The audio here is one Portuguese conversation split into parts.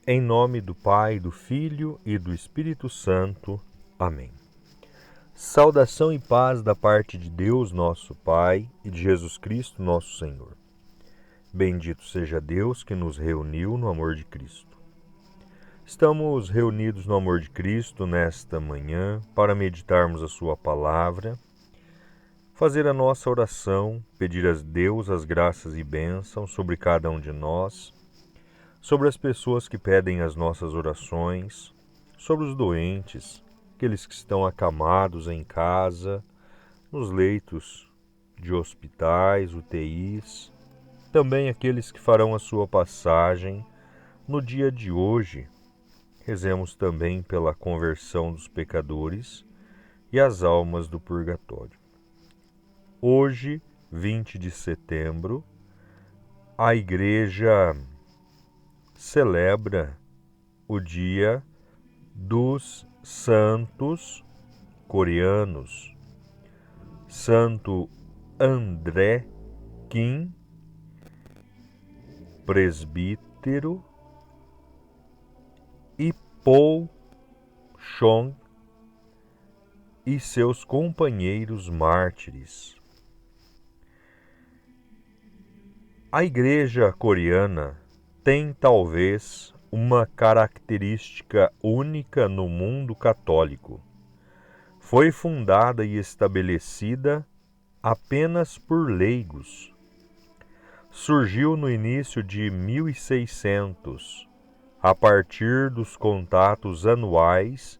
Em nome do Pai, do Filho e do Espírito Santo. Amém. Saudação e paz da parte de Deus, nosso Pai, e de Jesus Cristo, nosso Senhor. Bendito seja Deus que nos reuniu no amor de Cristo. Estamos reunidos no amor de Cristo nesta manhã para meditarmos a Sua palavra, fazer a nossa oração, pedir a Deus as graças e bênçãos sobre cada um de nós, sobre as pessoas que pedem as nossas orações, sobre os doentes, aqueles que estão acamados em casa, nos leitos de hospitais, UTIs, também aqueles que farão a sua passagem no dia de hoje. Rezemos também pela conversão dos pecadores e as almas do purgatório. Hoje, 20 de setembro, a Igreja celebra o Dia dos Santos Coreanos. Santo André Kim, presbítero, e Po Chong e seus companheiros mártires. A Igreja coreana tem talvez uma característica única no mundo católico. Foi fundada e estabelecida apenas por leigos. Surgiu no início de 1600, a partir dos contatos anuais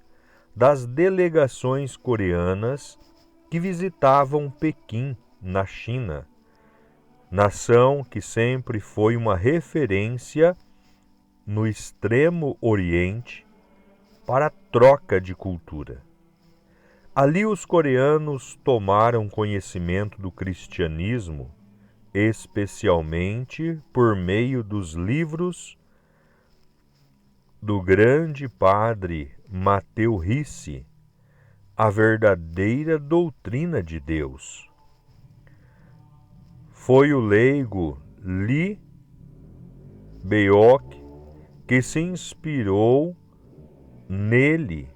das delegações coreanas que visitavam Pequim, na China, nação que sempre foi uma referência no Extremo Oriente para a troca de cultura. Ali os coreanos tomaram conhecimento do cristianismo, especialmente por meio dos livros do grande padre Mateo Ricci, A Verdadeira Doutrina de Deus. Foi o leigo Lee Beok que se inspirou nele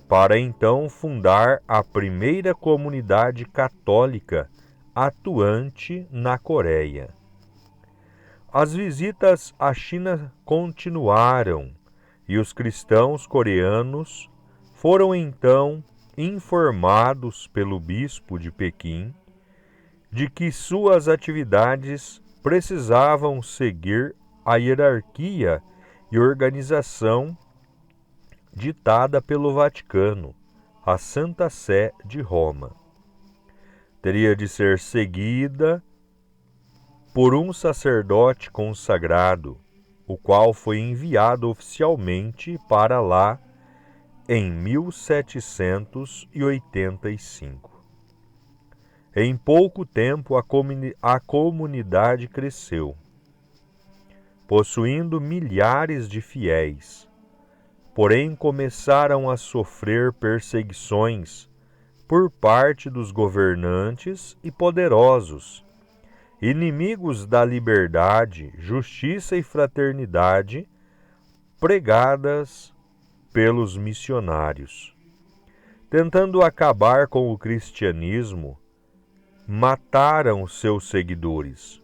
para então fundar a primeira comunidade católica atuante na Coreia. As visitas à China continuaram e os cristãos coreanos foram então informados pelo bispo de Pequim de que suas atividades precisavam seguir a hierarquia e organização ditada pelo Vaticano, a Santa Sé de Roma. Teria de ser seguida por um sacerdote consagrado, o qual foi enviado oficialmente para lá em 1785. Em pouco tempo, a comunidade cresceu, possuindo milhares de fiéis. Porém, começaram a sofrer perseguições por parte dos governantes e poderosos, inimigos da liberdade, justiça e fraternidade pregadas pelos missionários. Tentando acabar com o cristianismo, mataram seus seguidores.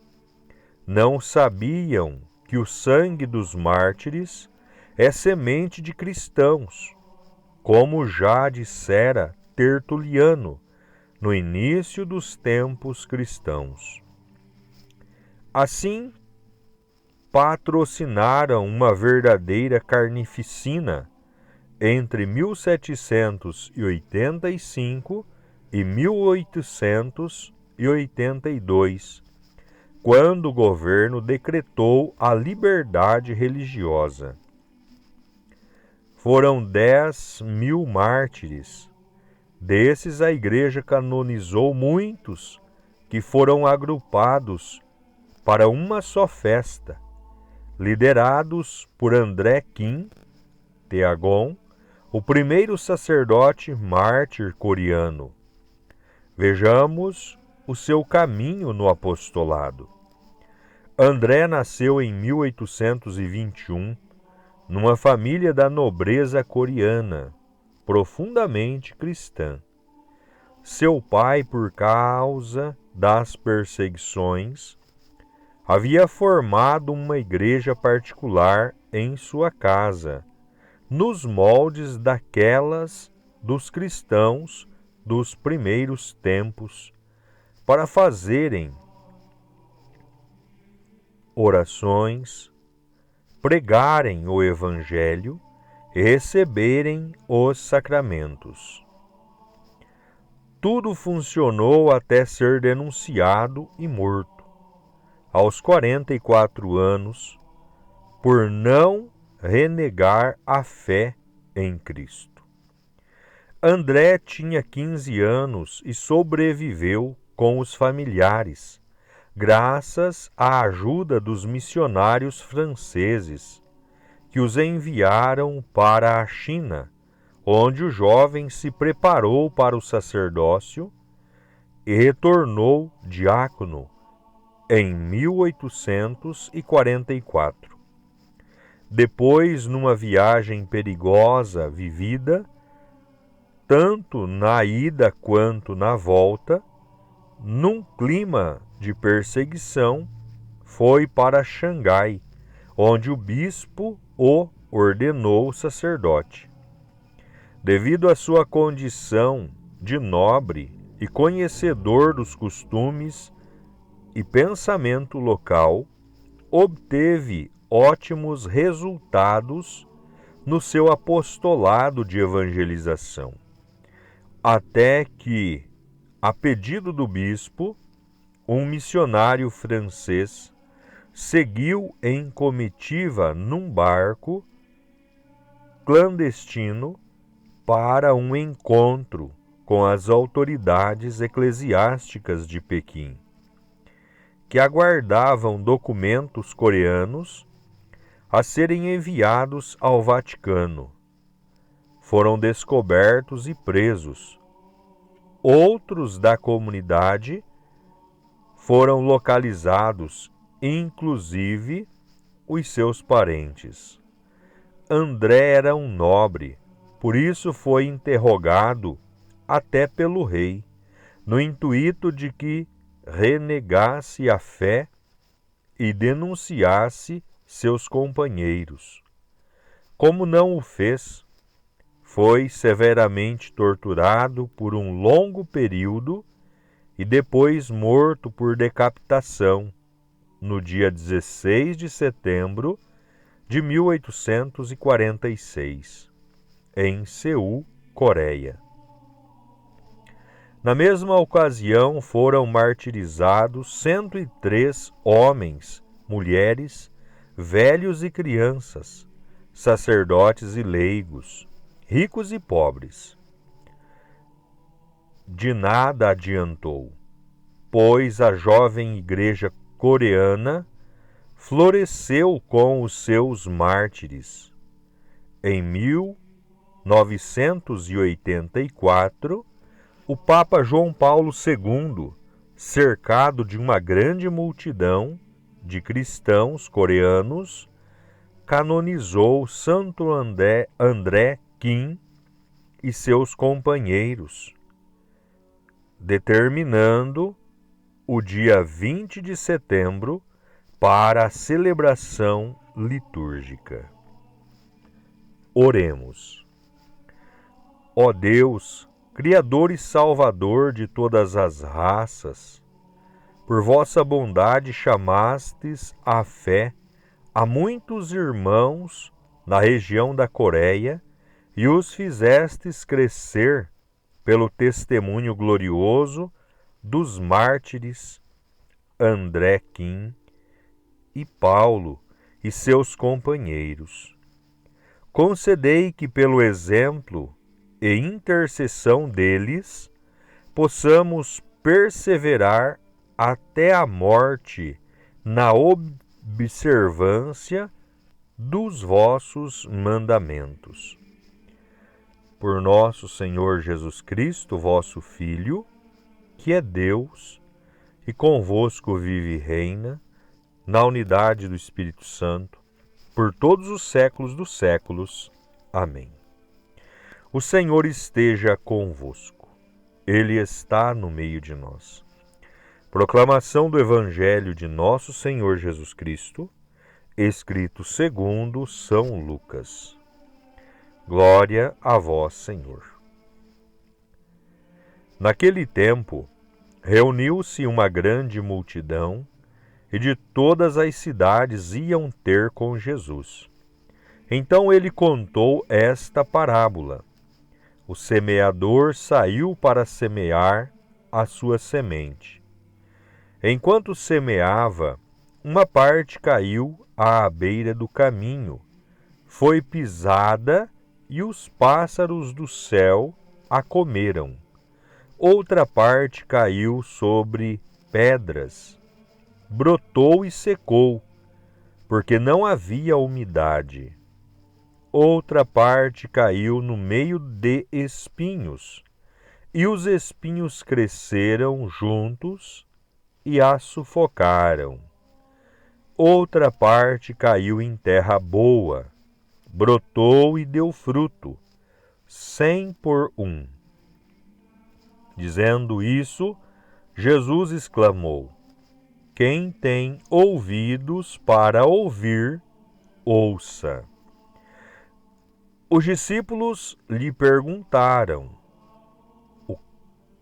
Não sabiam que o sangue dos mártires é semente de cristãos, como já dissera Tertuliano no início dos tempos cristãos. Assim, patrocinaram uma verdadeira carnificina entre 1785 e 1882, quando o governo decretou a liberdade religiosa. Foram 10.000 mártires. Desses, a Igreja canonizou muitos que foram agrupados para uma só festa, liderados por André Kim Taegon, o primeiro sacerdote mártir coreano. Vejamos o seu caminho no apostolado. André nasceu em 1821 numa família da nobreza coreana, profundamente cristã. Seu pai, por causa das perseguições, havia formado uma igreja particular em sua casa, nos moldes daquelas dos cristãos dos primeiros tempos, para fazerem orações, pregarem o Evangelho e receberem os sacramentos. Tudo funcionou até ser denunciado e morto, aos 44 anos, por não renegar a fé em Cristo. André tinha 15 anos e sobreviveu com os familiares, graças à ajuda dos missionários franceses, que os enviaram para a China, onde o jovem se preparou para o sacerdócio e retornou diácono em 1844. Depois, numa viagem perigosa vivida, tanto na ida quanto na volta, num clima de perseguição, foi para Xangai, onde o bispo o ordenou sacerdote. Devido à sua condição de nobre e conhecedor dos costumes e pensamento local, obteve ótimos resultados no seu apostolado de evangelização, até que, a pedido do bispo, um missionário francês seguiu em comitiva num barco clandestino para um encontro com as autoridades eclesiásticas de Pequim, que aguardavam documentos coreanos a serem enviados ao Vaticano. Foram descobertos e presos. Outros da comunidade foram localizados, inclusive os seus parentes. André era um nobre, por isso foi interrogado até pelo rei, no intuito de que renegasse a fé e denunciasse seus companheiros. Como não o fez, foi severamente torturado por um longo período e depois morto por decapitação no dia 16 de setembro de 1846, em Seul, Coreia. Na mesma ocasião foram martirizados 103 homens, mulheres, velhos e crianças, sacerdotes e leigos, ricos e pobres. De nada adiantou, pois a jovem igreja coreana floresceu com os seus mártires. Em 1984, o Papa João Paulo II, cercado de uma grande multidão de cristãos coreanos, canonizou Santo André Kim e seus companheiros, determinando o dia 20 de setembro para a celebração litúrgica. Oremos. Ó Deus, Criador e Salvador de todas as raças, por vossa bondade chamastes à fé a muitos irmãos na região da Coreia e os fizestes crescer pelo testemunho glorioso dos mártires André Kim e Paulo e seus companheiros. Concedei que, pelo exemplo e intercessão deles, possamos perseverar até a morte na observância dos vossos mandamentos. Por nosso Senhor Jesus Cristo, vosso Filho, que é Deus, e convosco vive e reina, na unidade do Espírito Santo, por todos os séculos dos séculos. Amém. O Senhor esteja convosco. Ele está no meio de nós. Proclamação do Evangelho de Nosso Senhor Jesus Cristo, escrito segundo São Lucas. Glória a vós, Senhor. Naquele tempo, reuniu-se uma grande multidão e de todas as cidades iam ter com Jesus. Então ele contou esta parábola. O semeador saiu para semear a sua semente. Enquanto semeava, uma parte caiu à beira do caminho, foi pisada e os pássaros do céu a comeram. Outra parte caiu sobre pedras, brotou e secou, porque não havia umidade. Outra parte caiu no meio de espinhos, e os espinhos cresceram juntos e a sufocaram. Outra parte caiu em terra boa, brotou e deu fruto, 100 por 1. Dizendo isso, Jesus exclamou: Quem tem ouvidos para ouvir, ouça. Os discípulos lhe perguntaram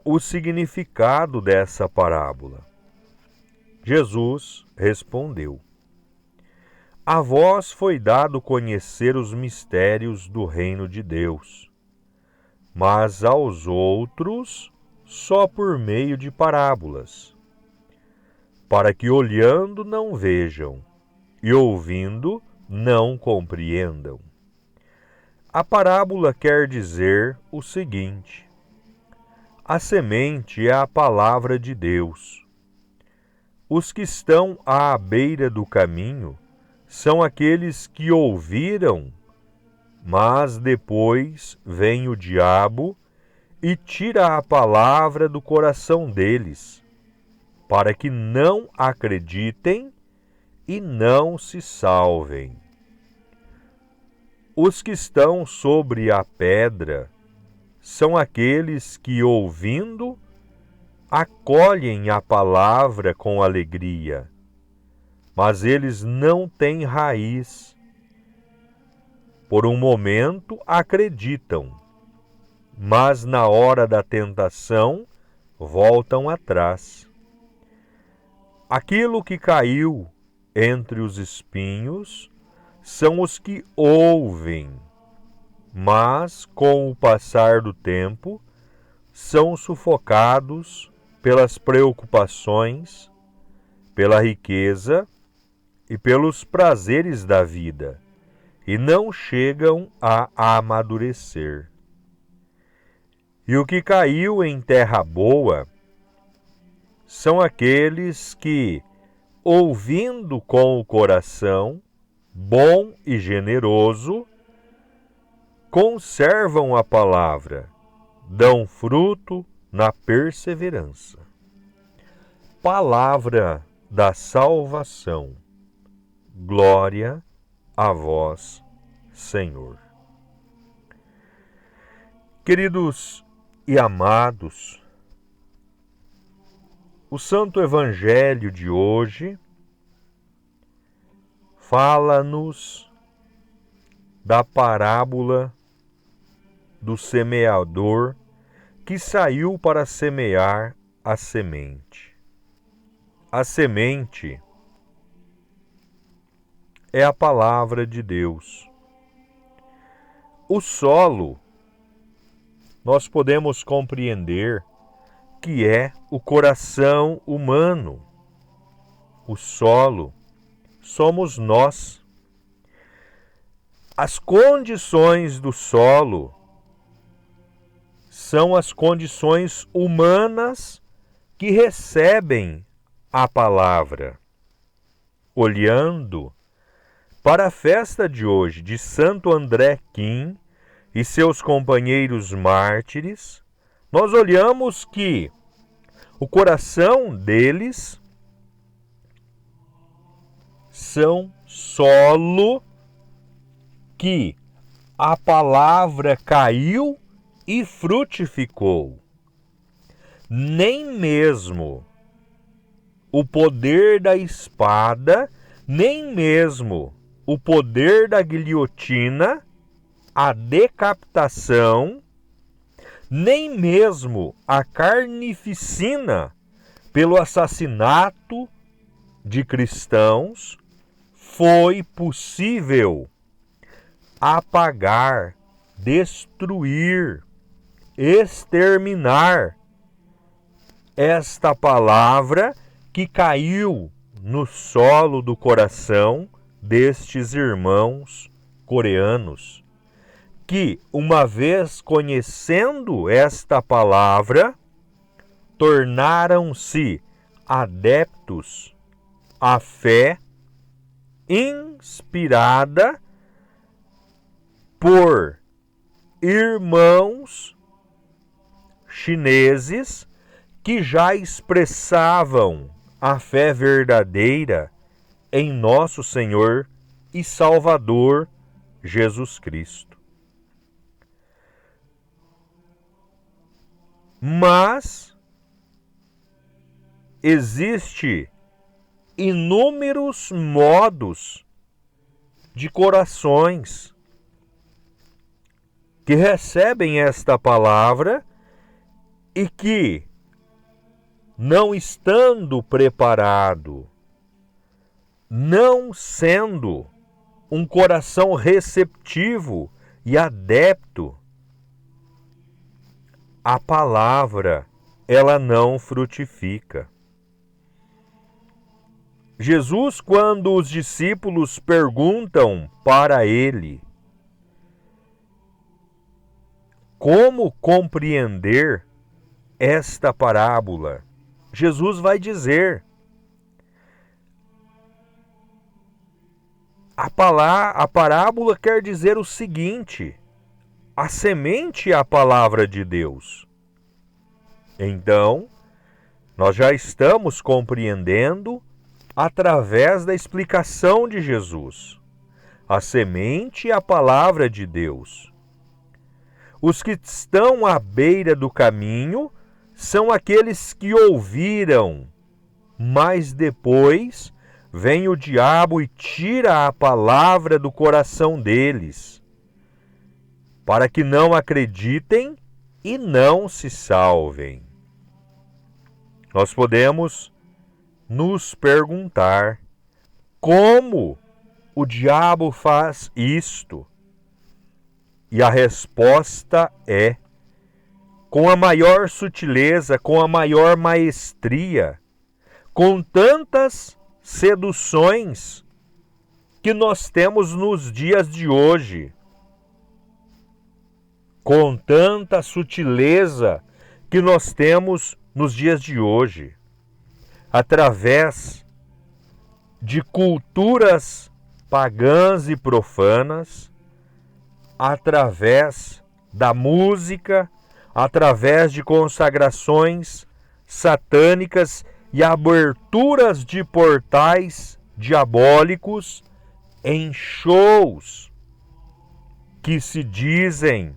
o significado dessa parábola. Jesus respondeu: A vós foi dado conhecer os mistérios do reino de Deus, mas aos outros só por meio de parábolas, para que olhando não vejam e ouvindo não compreendam. A parábola quer dizer o seguinte: a semente é a palavra de Deus. Os que estão à beira do caminho são aqueles que ouviram, mas depois vem o diabo e tira a palavra do coração deles, para que não acreditem e não se salvem. Os que estão sobre a pedra são aqueles que, ouvindo, acolhem a palavra com alegria, mas eles não têm raiz. Por um momento acreditam, mas na hora da tentação voltam atrás. Aquilo que caiu entre os espinhos são os que ouvem, mas com o passar do tempo são sufocados pelas preocupações, pela riqueza e pelos prazeres da vida, e não chegam a amadurecer. E o que caiu em terra boa são aqueles que, ouvindo com o coração, bom e generoso, conservam a palavra, dão fruto na perseverança. Palavra da salvação. Glória a vós, Senhor. Queridos e amados, o Santo Evangelho de hoje fala-nos da parábola do semeador que saiu para semear a semente. A semente é a palavra de Deus. O solo, nós podemos compreender que é o coração humano. O solo somos nós. As condições do solo são as condições humanas que recebem a palavra. Olhando para a festa de hoje de Santo André Quim e seus companheiros mártires, nós olhamos que o coração deles são solo que a palavra caiu e frutificou. Nem mesmo o poder da espada, nem mesmo o poder da guilhotina, a decapitação, nem mesmo a carnificina pelo assassinato de cristãos foi possível apagar, destruir, exterminar esta palavra que caiu no solo do coração destes irmãos coreanos, que, uma vez conhecendo esta palavra, tornaram-se adeptos à fé inspirada por irmãos chineses que já expressavam a fé verdadeira em nosso Senhor e Salvador Jesus Cristo. Mas existe inúmeros modos de corações que recebem esta palavra e que, não estando preparado, não sendo um coração receptivo e adepto, a palavra, ela não frutifica. Jesus, quando os discípulos perguntam para ele como compreender esta parábola, Jesus vai dizer: a parábola quer dizer o seguinte: a semente é a palavra de Deus. Então, nós já estamos compreendendo através da explicação de Jesus. A semente é a palavra de Deus. Os que estão à beira do caminho são aqueles que ouviram, mas depois vem o diabo e tira a palavra do coração deles, para que não acreditem e não se salvem. Nós podemos nos perguntar como o diabo faz isto? E a resposta é: com a maior sutileza, com a maior maestria, com tantas seduções que nós temos nos dias de hoje, com tanta sutileza que nós temos nos dias de hoje, através de culturas pagãs e profanas, através da música, através de consagrações satânicas e aberturas de portais diabólicos em shows que se dizem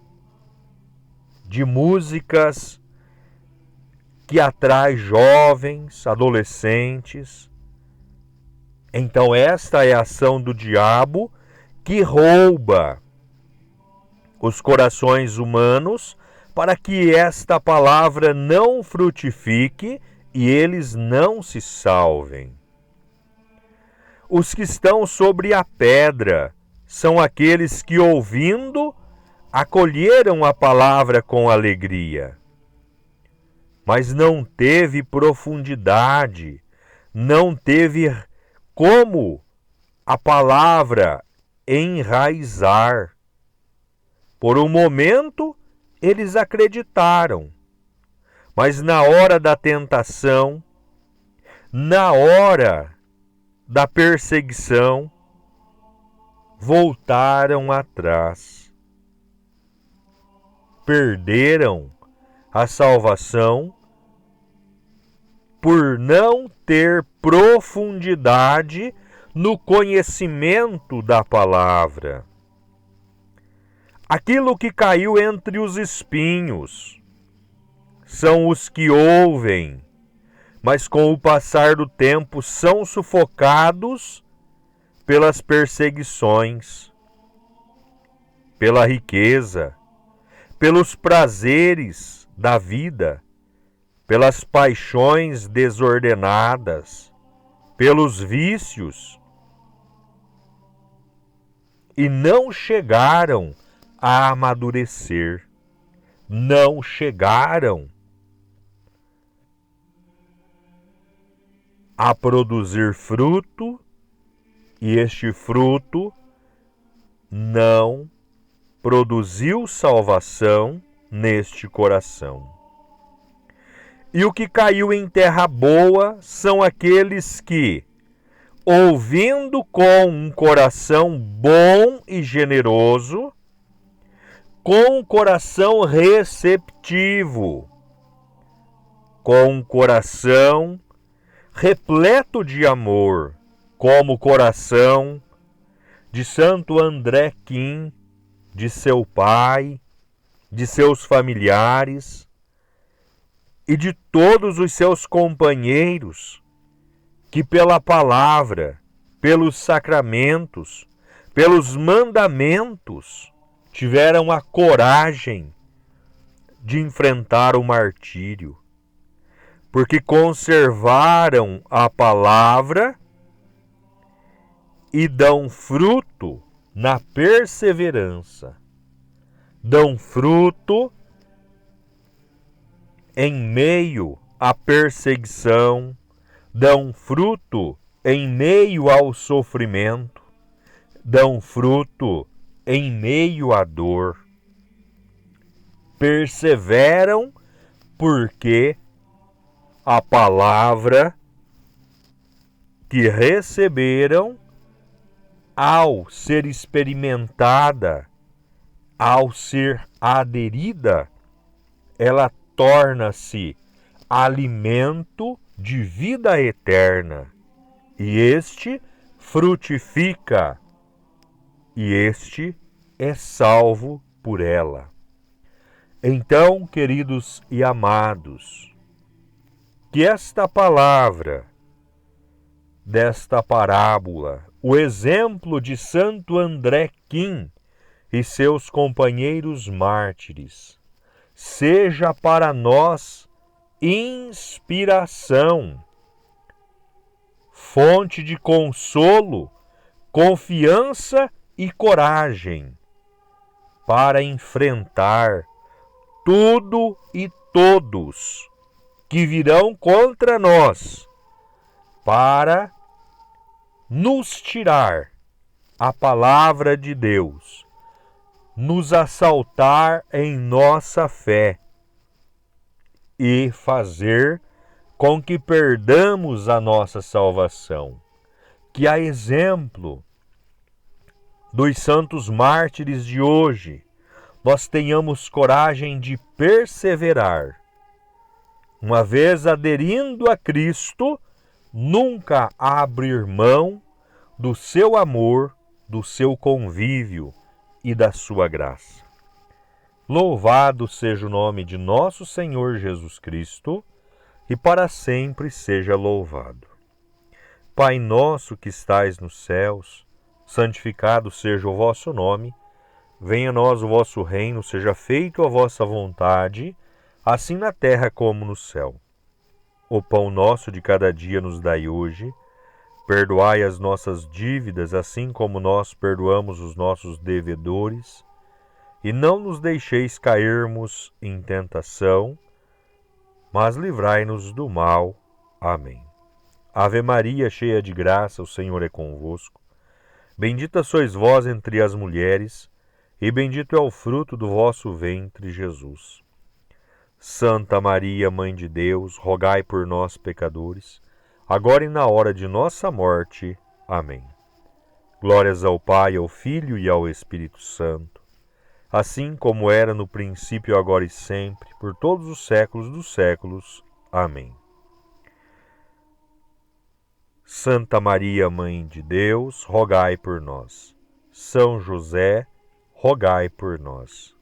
de músicas que atrai jovens, adolescentes. Então esta é a ação do diabo que rouba os corações humanos para que esta palavra não frutifique e eles não se salvem. Os que estão sobre a pedra são aqueles que, ouvindo, acolheram a palavra com alegria, mas não teve profundidade, não teve como a palavra enraizar. Por um momento, eles acreditaram, mas na hora da tentação, na hora da perseguição, voltaram atrás. Perderam a salvação por não ter profundidade no conhecimento da palavra. Aquilo que caiu entre os espinhos são os que ouvem, mas com o passar do tempo são sufocados pelas perseguições, pela riqueza, pelos prazeres da vida, pelas paixões desordenadas, pelos vícios, e não chegaram a amadurecer, não chegaram a produzir fruto, e este fruto não produziu salvação neste coração. E o que caiu em terra boa são aqueles que, ouvindo com um coração bom e generoso, com um coração receptivo, com um coração repleto de amor, como o coração de Santo André Kim, de seu pai, de seus familiares e de todos os seus companheiros, que pela palavra, pelos sacramentos, pelos mandamentos, tiveram a coragem de enfrentar o martírio, porque conservaram a palavra e dão fruto na perseverança, dão fruto em meio à perseguição, dão fruto em meio ao sofrimento, dão fruto em meio à dor. Perseveram porque a palavra que receberam, ao ser experimentada, ao ser aderida, ela torna-se alimento de vida eterna, e este frutifica, e este é salvo por ela. Então, queridos e amados, que esta palavra, desta parábola, o exemplo de Santo André Kim e seus companheiros mártires, seja para nós inspiração, fonte de consolo, confiança e coragem para enfrentar tudo e todos que virão contra nós, para nos tirar a palavra de Deus, nos assaltar em nossa fé e fazer com que perdamos a nossa salvação. Que, a exemplo dos santos mártires de hoje, nós tenhamos coragem de perseverar. Uma vez aderindo a Cristo, nunca abrir mão do seu amor, do seu convívio e da sua graça. Louvado seja o nome de nosso Senhor Jesus Cristo, e para sempre seja louvado. Pai nosso que estais nos céus, santificado seja o vosso nome, venha a nós o vosso reino, seja feita a vossa vontade, assim na terra como no céu. O pão nosso de cada dia nos dai hoje, perdoai as nossas dívidas, assim como nós perdoamos os nossos devedores, e não nos deixeis cairmos em tentação, mas livrai-nos do mal. Amém. Ave Maria, cheia de graça, o Senhor é convosco. Bendita sois vós entre as mulheres, e bendito é o fruto do vosso ventre, Jesus. Santa Maria, Mãe de Deus, rogai por nós, pecadores, agora e na hora de nossa morte. Amém. Glórias ao Pai, ao Filho e ao Espírito Santo, assim como era no princípio, agora e sempre, por todos os séculos dos séculos. Amém. Santa Maria, Mãe de Deus, rogai por nós. São José, rogai por nós.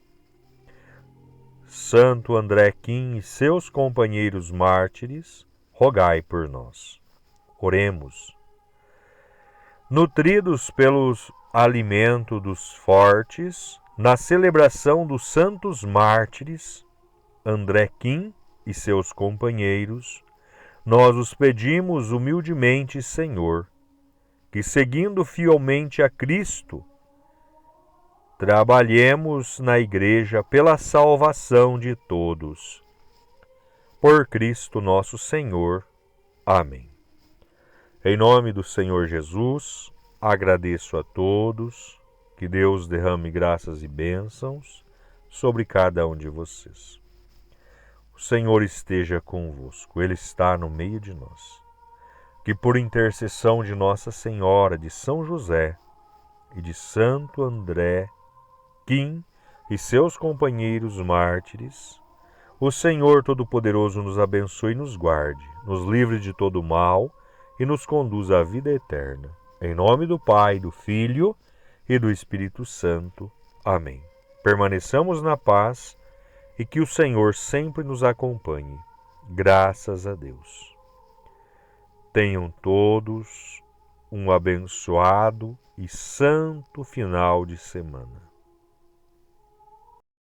Santo André Quim e seus companheiros mártires, rogai por nós. Oremos. Nutridos pelo alimento dos fortes, na celebração dos santos mártires, André Quim e seus companheiros, nós os pedimos humildemente, Senhor, que seguindo fielmente a Cristo, trabalhemos na Igreja pela salvação de todos. Por Cristo nosso Senhor. Amém. Em nome do Senhor Jesus, agradeço a todos, que Deus derrame graças e bênçãos sobre cada um de vocês. O Senhor esteja convosco, Ele está no meio de nós. Que por intercessão de Nossa Senhora, de São José e de Santo André Quim e seus companheiros mártires, o Senhor Todo-Poderoso nos abençoe e nos guarde, nos livre de todo mal e nos conduza à vida eterna. Em nome do Pai, do Filho e do Espírito Santo. Amém. Permaneçamos na paz e que o Senhor sempre nos acompanhe. Graças a Deus. Tenham todos um abençoado e santo final de semana.